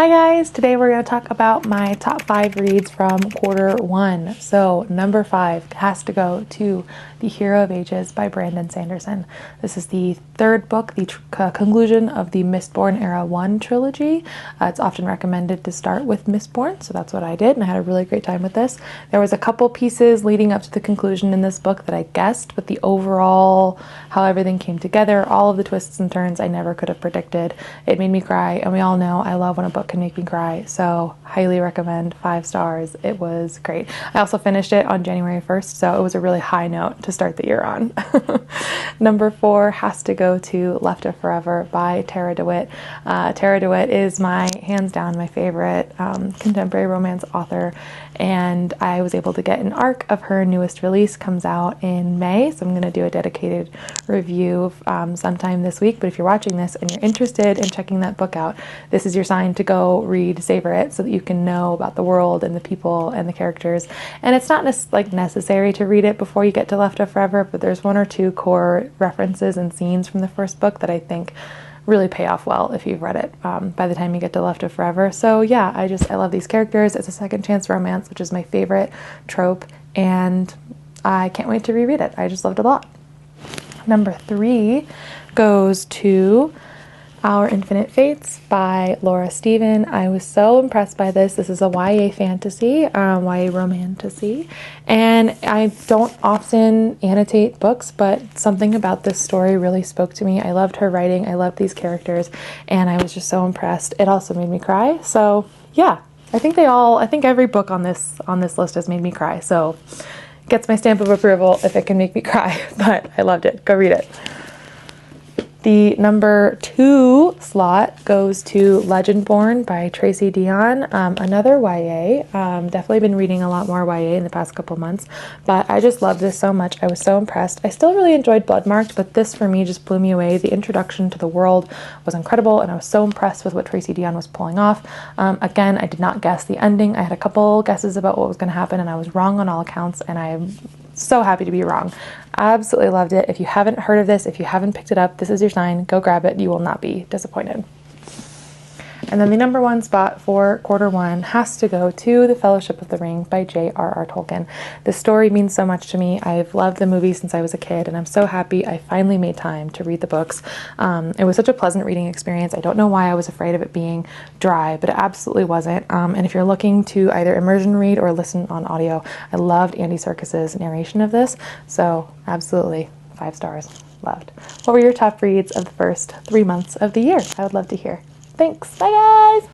Hi guys, today we're going to talk about my top 5 reads from quarter 1. So number 5 has to go to The Hero of Ages by Brandon Sanderson. This is the third book, the conclusion of the Mistborn Era 1 trilogy. It's often recommended to start with Mistborn, so that's what I did, and I had a really great time with this. There was a couple pieces leading up to the conclusion in this book that I guessed, but the overall, how everything came together, all of the twists and turns I never could have predicted. It made me cry, and we all know I love when a book can make me cry, so highly recommend. 5 stars. It was great. I also finished it on January 1st, so it was a really high note to start the year on. Number 4 has to go to Left of Forever by Tara DeWitt. Tara DeWitt is hands down my favorite contemporary romance author, and I was able to get an arc of her newest release. Comes out in May, so I'm going to do a dedicated review sometime this week. But if you're watching this and you're interested in checking that book out, this is your sign to go read Savor It so that you can know about the world and the people and the characters. And it's not necessary to read it before you get to Left of Forever, but there's 1 or 2 core references and scenes from the first book that I think really pay off well if you've read it by the time you get to Left of Forever. So yeah, I love these characters. It's a second chance romance, which is my favorite trope, and I can't wait to reread it. I just loved it a lot. Number 3 goes to Our Infinite Fates by Laura Steven. I was so impressed by this. This is a YA fantasy, YA romantasy, and I don't often annotate books, but something about this story really spoke to me. I loved her writing. I loved these characters, and I was just so impressed. It also made me cry. So yeah, I think every book on this list has made me cry. So it gets my stamp of approval if it can make me cry, but I loved it. Go read it. The number 2 slot goes to Legendborn by Tracy Deonn, another YA. Definitely been reading a lot more YA in the past couple months, but I just loved this so much. I was so impressed. I still really enjoyed Bloodmarked, but this for me just blew me away. The introduction to the world was incredible, and I was so impressed with what Tracy Deonn was pulling off. Again, I did not guess the ending. I had a couple guesses about what was going to happen, and I was wrong on all accounts, and I'm so happy to be wrong. Absolutely loved it. If you haven't heard of this, if you haven't picked it up, this is your sign. Go grab it. You will not be disappointed. And then the number 1 spot for quarter 1 has to go to The Fellowship of the Ring by J.R.R. Tolkien. This story means so much to me. I've loved the movie since I was a kid, and I'm so happy I finally made time to read the books. It was such a pleasant reading experience. I don't know why I was afraid of it being dry, but it absolutely wasn't. And if you're looking to either immersion read or listen on audio, I loved Andy Serkis's narration of this. So absolutely 5 stars. Loved. What were your top reads of the first 3 months of the year? I would love to hear. Thanks. Bye, guys.